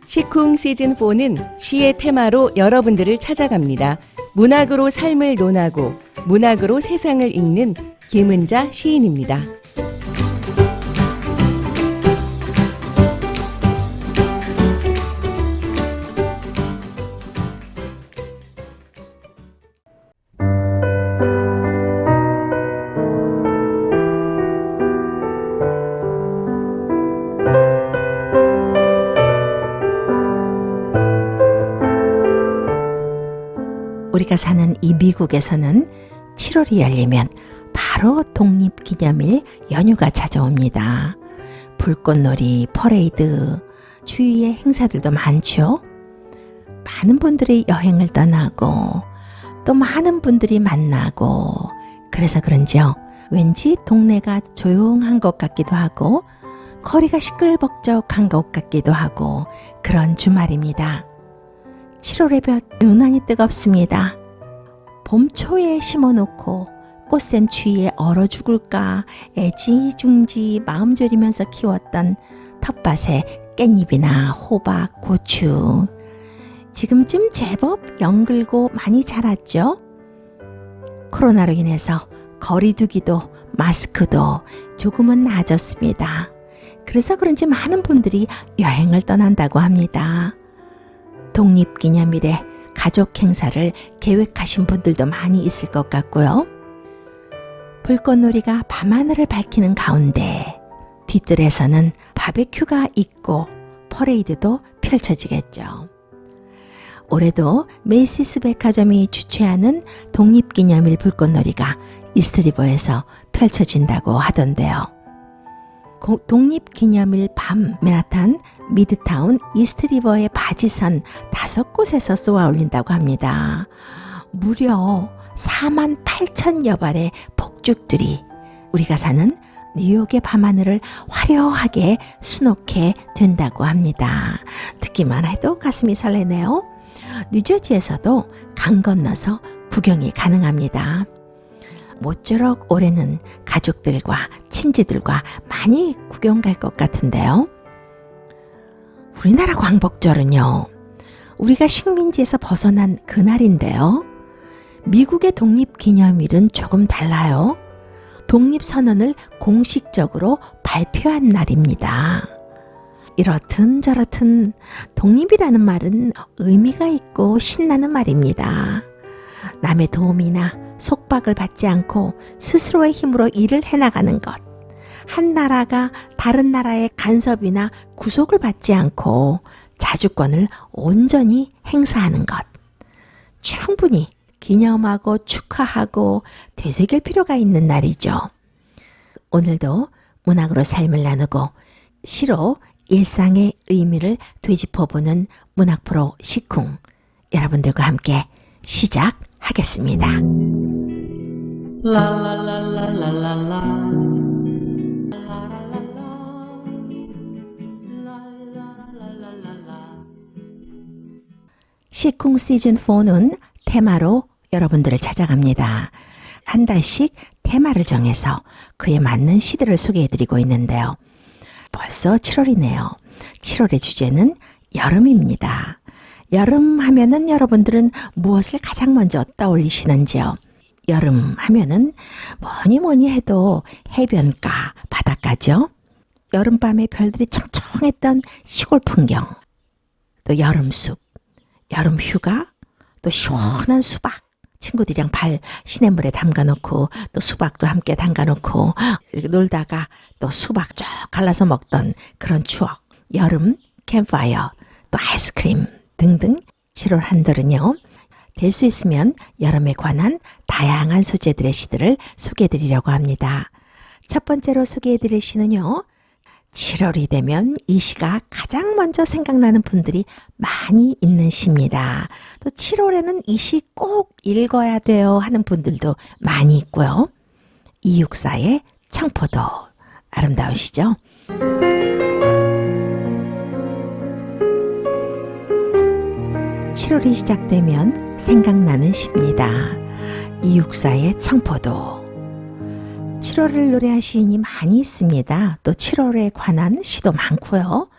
시쿵 시즌4는 시의 테마로 여러분들을 찾아갑니다. 문학으로 삶을 논하고 문학으로 세상을 읽는 김은자 시인입니다. 우리가 사는 이 미국에서는 7월이 열리면 바로 독립기념일 연휴가 찾아옵니다. 불꽃놀이, 퍼레이드, 주위의 행사들도 많죠. 많은 분들이 여행을 떠나고 또 많은 분들이 만나고 그래서 그런지요. 왠지 동네가 조용한 것 같기도 하고 거리가 시끌벅적한 것 같기도 하고 그런 주말입니다. 7월의 볕 유난히 뜨겁습니다. 봄초에 심어놓고 꽃샘 추위에 얼어 죽을까 애지중지 마음 졸이면서 키웠던 텃밭에 깻잎이나 호박, 고추 지금쯤 제법 연글고 많이 자랐죠? 코로나로 인해서 거리두기도 마스크도 조금은 나아졌습니다. 그래서 그런지 많은 분들이 여행을 떠난다고 합니다. 독립기념일에 가족 행사를 계획하신 분들도 많이 있을 것 같고요. 불꽃놀이가 밤하늘을 밝히는 가운데 뒤뜰에서는 바베큐가 있고 퍼레이드도 펼쳐지겠죠. 올해도 메이시스 백화점이 주최하는 독립기념일 불꽃놀이가 이스트리버에서 펼쳐진다고 하던데요. 독립기념일 밤 맨하탄, 미드타운, 이스트리버의 바지선 5곳에서 쏘아 올린다고 합니다. 무려 48,000여 발의 폭죽들이 우리가 사는 뉴욕의 밤하늘을 화려하게 수놓게 된다고 합니다. 듣기만 해도 가슴이 설레네요. 뉴저지에서도 강 건너서 구경이 가능합니다. 모쪼록 올해는 가족들과 친지들과 많이 구경 갈 것 같은데요. 우리나라 광복절은요, 우리가 식민지에서 벗어난 그날인데요. 미국의 독립기념일은 조금 달라요. 독립선언을 공식적으로 발표한 날입니다. 이렇든 저렇든 독립이라는 말은 의미가 있고 신나는 말입니다. 남의 도움이나 속박을 받지 않고 스스로의 힘으로 일을 해나가는 것. 한 나라가 다른 나라의 간섭이나 구속을 받지 않고 자주권을 온전히 행사하는 것. 충분히 기념하고 축하하고 되새길 필요가 있는 날이죠. 오늘도 문학으로 삶을 나누고 시로 일상의 의미를 되짚어보는 문학 프로 시쿵. 여러분들과 함께 시작하겠습니다. 시쿵 시즌4는 테마로 여러분들을 찾아갑니다. 한 달씩 테마를 정해서 그에 맞는 시들을 소개해드리고 있는데요. 벌써 7월이네요. 7월의 주제는 여름입니다. 여름 하면은 여러분들은 무엇을 가장 먼저 떠올리시는지요? 여름 하면은 뭐니 해도 해변가, 바닷가죠. 여름밤에 별들이 청청했던 시골 풍경, 또 여름숲, 여름 휴가, 또 시원한 수박, 친구들이랑 발 시냇물에 담가놓고 또 수박도 함께 담가놓고 놀다가 또 수박 쭉 갈라서 먹던 그런 추억, 여름 캠파이어, 또 아이스크림 등등 7월 한들은요. 될 수 있으면 여름에 관한 다양한 소재들의 시들을 소개해드리려고 합니다. 첫 번째로 소개해드릴 시는요. 7월이 되면 이 시가 가장 먼저 생각나는 분들이 많이 있는 시입니다. 또 7월에는 이 시 꼭 읽어야 돼요 하는 분들도 많이 있고요. 이육사의 청포도 아름다우시죠? (7월이) 시작되면 생각나는 시입니다. 이육사의 청포도. 7월을 노래한 시인이 많이 있습니다. 또 7월에 관한 시도 많고요.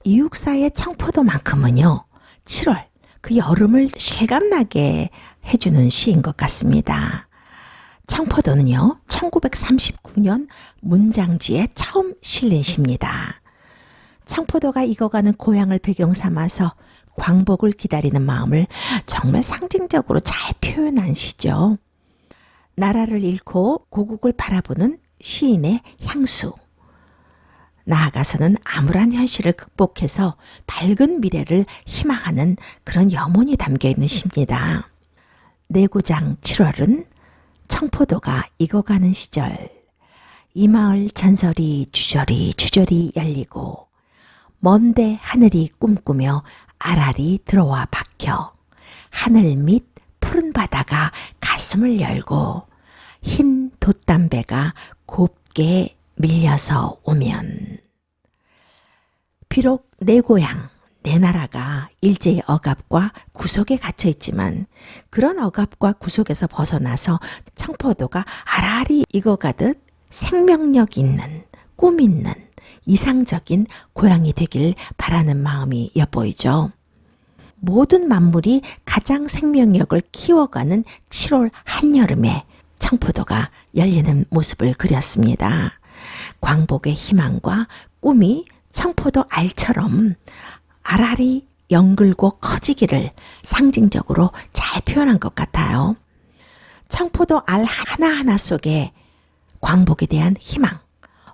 이육사의 청포도만큼은요, 7월, 그 여름을 실감나게 해주는 시인 것 같습니다. 청포도는요, 1939년 문장지에 처음 실린 시입니다. 청포도가 익어가는 고향을 배경 삼아서 광복을 기다리는 마음을 정말 상징적으로 잘 표현한 시죠. 나라를 잃고 고국을 바라보는 시인의 향수. 나아가서는 암울한 현실을 극복해서 밝은 미래를 희망하는 그런 염원이 담겨 있는 시입니다. 내구장 7월은 청포도가 익어가는 시절, 이 마을 전설이 주저리 열리고 먼데 하늘이 꿈꾸며 알알이 들어와 박혀 하늘 밑 푸른 바다가 가슴을 열고 흰 돛담배가 곱게 밀려서 오면, 비록 내 고향, 내 나라가 일제의 억압과 구속에 갇혀 있지만 그런 억압과 구속에서 벗어나서 청포도가 알알이 익어가듯 생명력 있는, 꿈 있는, 이상적인 고향이 되길 바라는 마음이 엿보이죠. 모든 만물이 가장 생명력을 키워가는 7월 한여름에 청포도가 열리는 모습을 그렸습니다. 광복의 희망과 꿈이 청포도 알처럼 알알이 연글고 커지기를 상징적으로 잘 표현한 것 같아요. 청포도 알 하나하나 속에 광복에 대한 희망,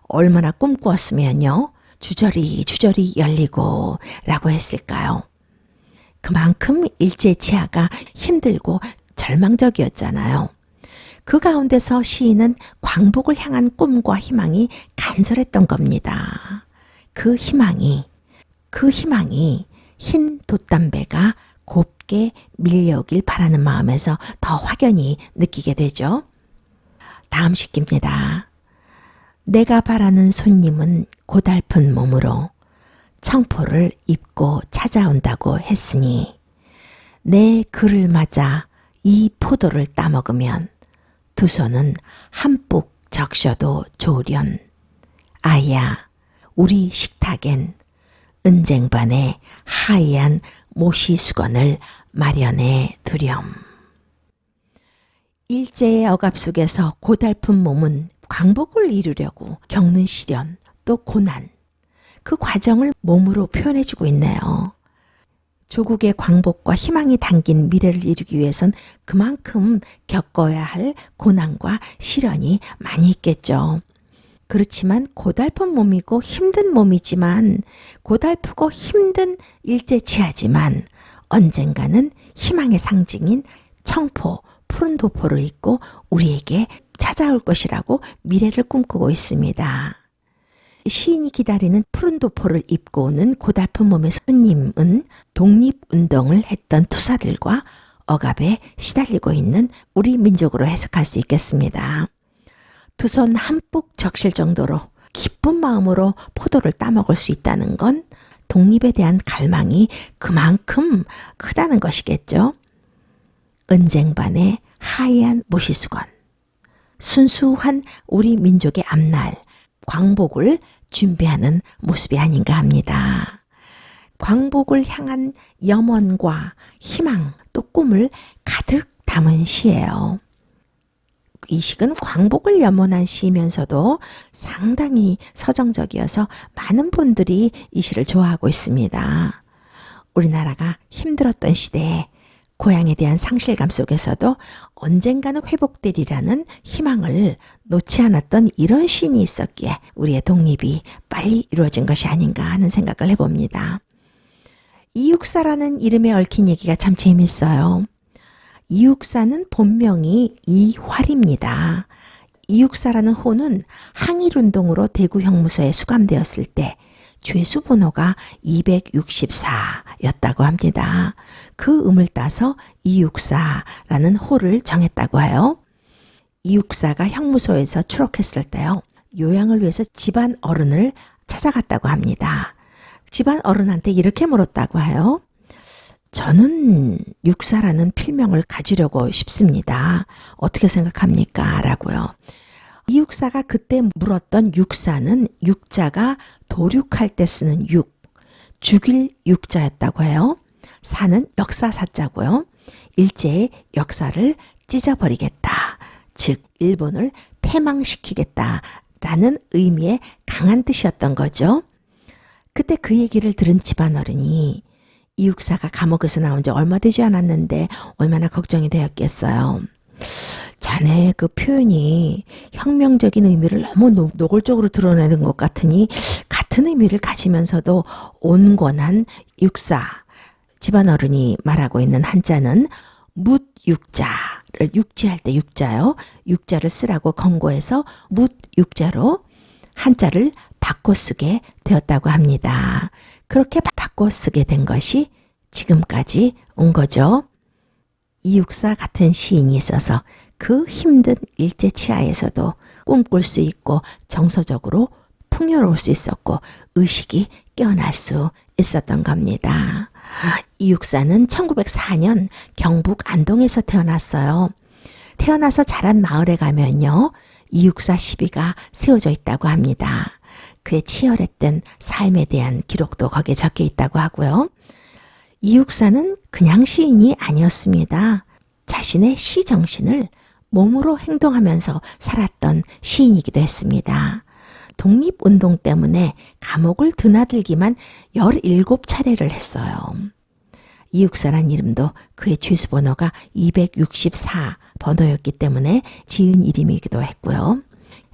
얼마나 꿈꾸었으면요, 주저리 열리고 라고 했을까요? 그만큼 일제치하가 힘들고 절망적이었잖아요. 그 가운데서 시인은 광복을 향한 꿈과 희망이 간절했던 겁니다. 그 희망이 흰 돛담배가 곱게 밀려오길 바라는 마음에서 더 확연히 느끼게 되죠. 다음 시입니다. 내가 바라는 손님은 고달픈 몸으로 청포를 입고 찾아온다고 했으니 내 그를 맞아 이 포도를 따먹으면 두 손은 한뿍 적셔도 좋으련. 아야, 우리 식탁엔 은쟁반에 하얀 모시수건을 마련해 두렴. 일제의 억압 속에서 고달픈 몸은 광복을 이루려고 겪는 시련, 또 고난, 그 과정을 몸으로 표현해주고 있네요. 조국의 광복과 희망이 담긴 미래를 이루기 위해선 그만큼 겪어야 할 고난과 시련이 많이 있겠죠. 그렇지만 고달픈 몸이고 힘든 몸이지만, 고달프고 힘든 일제치하지만 언젠가는 희망의 상징인 청포, 푸른 도포를 입고 우리에게 찾아올 것이라고 미래를 꿈꾸고 있습니다. 시인이 기다리는 푸른 도포를 입고 오는 고달픈 몸의 손님은 독립운동을 했던 투사들과 억압에 시달리고 있는 우리 민족으로 해석할 수 있겠습니다. 두 손 한뿍 적실 정도로 기쁜 마음으로 포도를 따먹을 수 있다는 건 독립에 대한 갈망이 그만큼 크다는 것이겠죠. 은쟁반에 하얀 모시수건, 순수한 우리 민족의 앞날, 광복을 준비하는 모습이 아닌가 합니다. 광복을 향한 염원과 희망, 또 꿈을 가득 담은 시예요. 이 시는 광복을 염원한 시이면서도 상당히 서정적이어서 많은 분들이 이 시를 좋아하고 있습니다. 우리나라가 힘들었던 시대에 고향에 대한 상실감 속에서도 언젠가는 회복되리라는 희망을 놓지 않았던 이런 시인이 있었기에 우리의 독립이 빨리 이루어진 것이 아닌가 하는 생각을 해봅니다. 이육사라는 이름에 얽힌 얘기가 참 재밌어요. 이육사는 본명이 이활입니다. 이육사라는 호는 항일운동으로 대구 형무소에 수감되었을 때 죄수 번호가 264였다고 합니다. 그 음을 따서 이육사라는 호를 정했다고 해요. 이육사가 형무소에서 추록했을 때요, 요양을 위해서 집안 어른을 찾아갔다고 합니다. 집안 어른한테 이렇게 물었다고 해요. 저는 육사라는 필명을 가지려고 싶습니다. 어떻게 생각합니까? 라고요. 이 육사가 그때 물었던 육사는 육자가 도륙할 때 쓰는 육, 죽일 육자였다고 해요. 사는 역사사자고요. 일제의 역사를 찢어버리겠다. 즉 일본을 패망시키겠다라는 의미의 강한 뜻이었던 거죠. 그때 그 얘기를 들은 집안어른이 이육사가 감옥에서 나온 지 얼마 되지 않았는데 얼마나 걱정이 되었겠어요. 자네 그 표현이 혁명적인 의미를 너무 노골적으로 드러내는 것 같으니 같은 의미를 가지면서도 온건한 육사, 집안어른이 말하고 있는 한자는 묻육자를 육지할 때 육자요. 육자를 쓰라고 권고해서 묻육자로 한자를 바꿔 쓰게 되었다고 합니다. 그렇게 바꿔 쓰게 된 것이 지금까지 온 거죠. 이육사 같은 시인이 있어서 그 힘든 일제 치하에서도 꿈꿀 수 있고 정서적으로 풍요로울 수 있었고 의식이 깨어날 수 있었던 겁니다. 이육사는 1904년 경북 안동에서 태어났어요. 태어나서 자란 마을에 가면요. 이육사 시비가 세워져 있다고 합니다. 그의 치열했던 삶에 대한 기록도 거기에 적혀 있다고 하고요. 이육사는 그냥 시인이 아니었습니다. 자신의 시 정신을 몸으로 행동하면서 살았던 시인이기도 했습니다. 독립운동 때문에 감옥을 드나들기만 17차례를 했어요. 이육사란 이름도 그의 죄수번호가 264 번호였기 때문에 지은 이름이기도 했고요.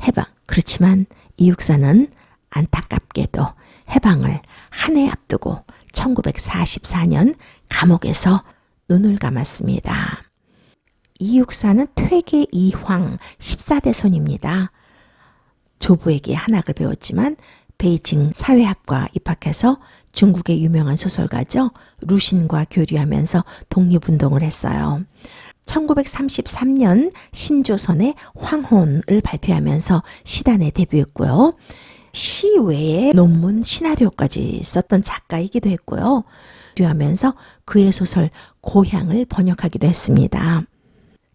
해방, 그렇지만 이육사는 안타깝게도 해방을 한 해 앞두고 1944년 감옥에서 눈을 감았습니다. 이육사는 퇴계 이황 14대 손입니다. 조부에게 한학을 배웠지만 베이징 사회학과 입학해서 중국의 유명한 소설가죠. 루신과 교류하면서 독립운동을 했어요. 1933년 신조선의 황혼을 발표하면서 시단에 데뷔했고요. 시 외에 논문, 시나리오까지 썼던 작가이기도 했고요. 하면서 그의 소설 고향을 번역하기도 했습니다.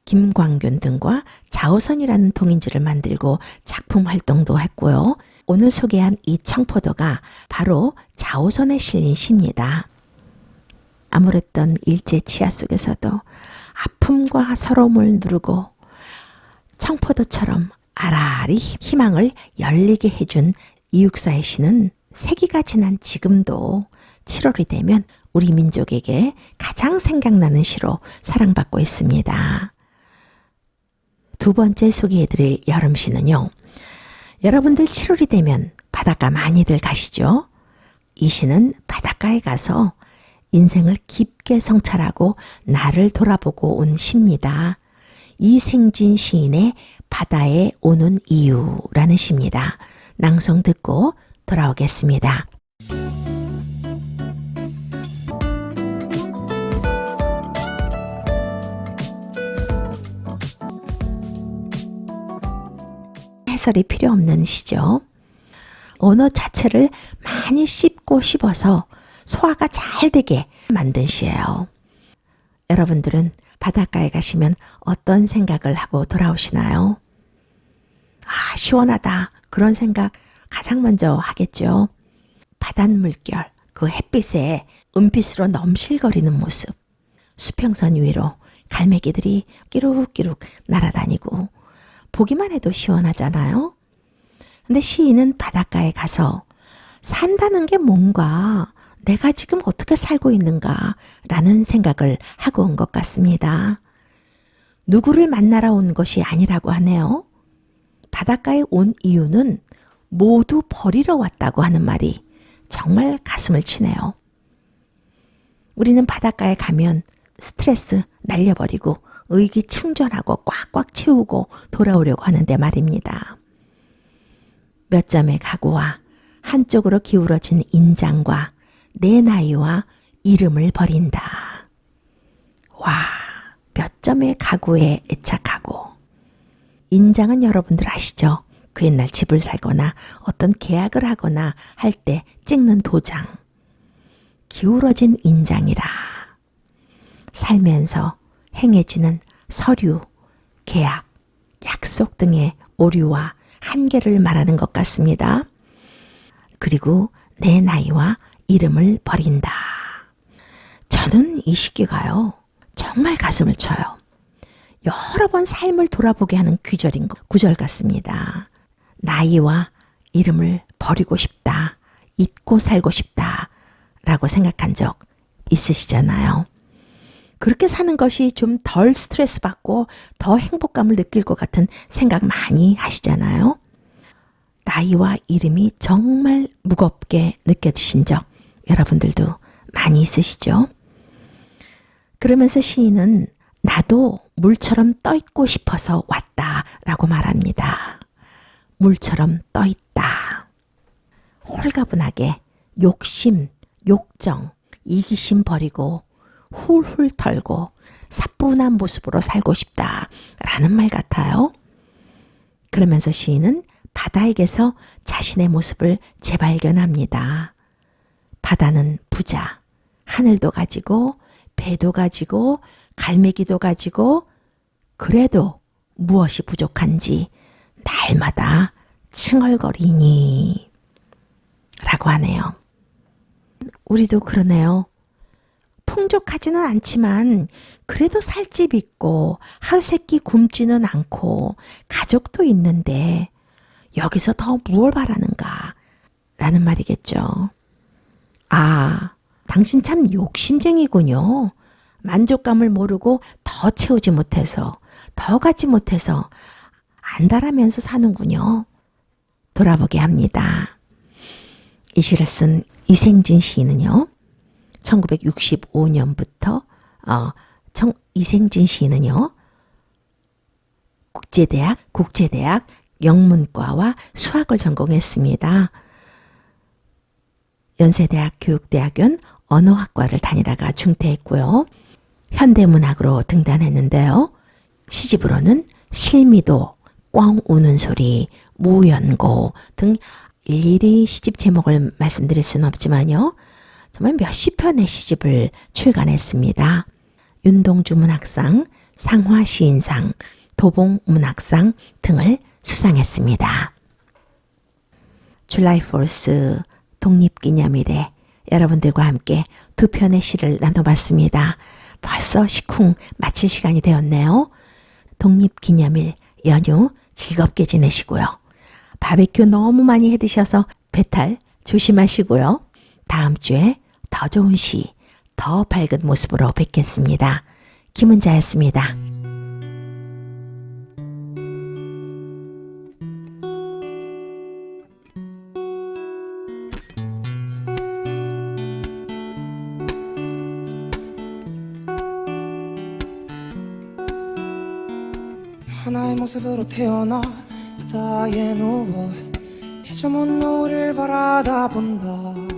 김광균 등과 자오선이라는 동인지를 만들고 작품 활동도 했고요. 오늘 소개한 이 청포도가 바로 자오선에 실린 시입니다. 암울했던 일제 치하 속에서도 아픔과 서러움을 누르고 청포도처럼 아라리 희망을 열리게 해준 이육사의 시는 세기가 지난 지금도 7월이 되면 우리 민족에게 가장 생각나는 시로 사랑받고 있습니다. 두 번째 소개해드릴 여름시는요. 여러분들 7월이 되면 바닷가 많이들 가시죠? 이 시는 바닷가에 가서 인생을 깊게 성찰하고 나를 돌아보고 온 시입니다. 이생진 시인의 바다에 오는 이유라는 시입니다. 낭송 듣고 돌아오겠습니다. 해설이 필요 없는 시죠. 언어 자체를 많이 씹고 씹어서 소화가 잘 되게 만든 시예요. 여러분들은 바닷가에 가시면 어떤 생각을 하고 돌아오시나요? 아, 시원하다. 그런 생각 가장 먼저 하겠죠. 바닷물결, 그 햇빛에 은빛으로 넘실거리는 모습. 수평선 위로 갈매기들이 끼룩끼룩 날아다니고 보기만 해도 시원하잖아요. 근데 시인은 바닷가에 가서 산다는 게 뭔가, 내가 지금 어떻게 살고 있는가 라는 생각을 하고 온 것 같습니다. 누구를 만나러 온 것이 아니라고 하네요. 바닷가에 온 이유는 모두 버리러 왔다고 하는 말이 정말 가슴을 치네요. 우리는 바닷가에 가면 스트레스 날려버리고 의기충전하고 꽉꽉 채우고 돌아오려고 하는데 말입니다. 몇 점의 가구와 한쪽으로 기울어진 인장과 내 나이와 이름을 버린다. 와, 몇 점의 가구에 애착하고. 인장은 여러분들 아시죠? 그 옛날 집을 살거나 어떤 계약을 하거나 할 때 찍는 도장. 기울어진 인장이라. 살면서 행해지는 서류, 계약, 약속 등의 오류와 한계를 말하는 것 같습니다. 그리고 내 나이와 이름을 버린다. 저는 이 시기가요, 정말 가슴을 쳐요. 여러 번 삶을 돌아보게 하는 구절 같습니다. 나이와 이름을 버리고 싶다, 잊고 살고 싶다 라고 생각한 적 있으시잖아요. 그렇게 사는 것이 좀 덜 스트레스 받고 더 행복감을 느낄 것 같은 생각 많이 하시잖아요. 나이와 이름이 정말 무겁게 느껴지신 적 여러분들도 많이 있으시죠? 그러면서 시인은 나도 물처럼 떠있고 싶어서 왔다라고 말합니다. 물처럼 떠있다. 홀가분하게 욕심, 욕정, 이기심 버리고 훌훌 털고 사뿐한 모습으로 살고 싶다라는 말 같아요. 그러면서 시인은 바다에게서 자신의 모습을 재발견합니다. 바다는 부자, 하늘도 가지고 배도 가지고 갈매기도 가지고 그래도 무엇이 부족한지 날마다 칭얼거리니 라고 하네요. 우리도 그러네요. 풍족하지는 않지만 그래도 살집 있고 하루 세끼 굶지는 않고 가족도 있는데 여기서 더 무엇을 바라는가 라는 말이겠죠. 아, 당신 참 욕심쟁이군요. 만족감을 모르고 더 채우지 못해서, 더 갖지 못해서 안달하면서 사는군요. 돌아보게 합니다. 이 시를 쓴 이생진 시인은요, 1965년부터 이생진 시인은요, 국제대학 영문과와 수학을 전공했습니다. 연세대학 교육대학원 언어학과를 다니다가 중퇴했고요. 현대문학으로 등단했는데요. 시집으로는 실미도, 꽝 우는 소리, 무연고 등 일일이 시집 제목을 말씀드릴 수는 없지만요. 정말 몇십 편의 시집을 출간했습니다. 윤동주 문학상, 상화시인상, 도봉 문학상 등을 수상했습니다. 줄라이 4th 독립기념일에 여러분들과 함께 두 편의 시를 나눠봤습니다. 벌써 시쿵 마칠 시간이 되었네요. 독립기념일 연휴 즐겁게 지내시고요. 바베큐 너무 많이 해 드셔서 배탈 조심하시고요. 다음 주에 더 좋은 시, 더 밝은 모습으로 뵙겠습니다. 김은자였습니다. 하나의 모습으로 태어나 바다에 누워 해저문 노을을 바라다 본다.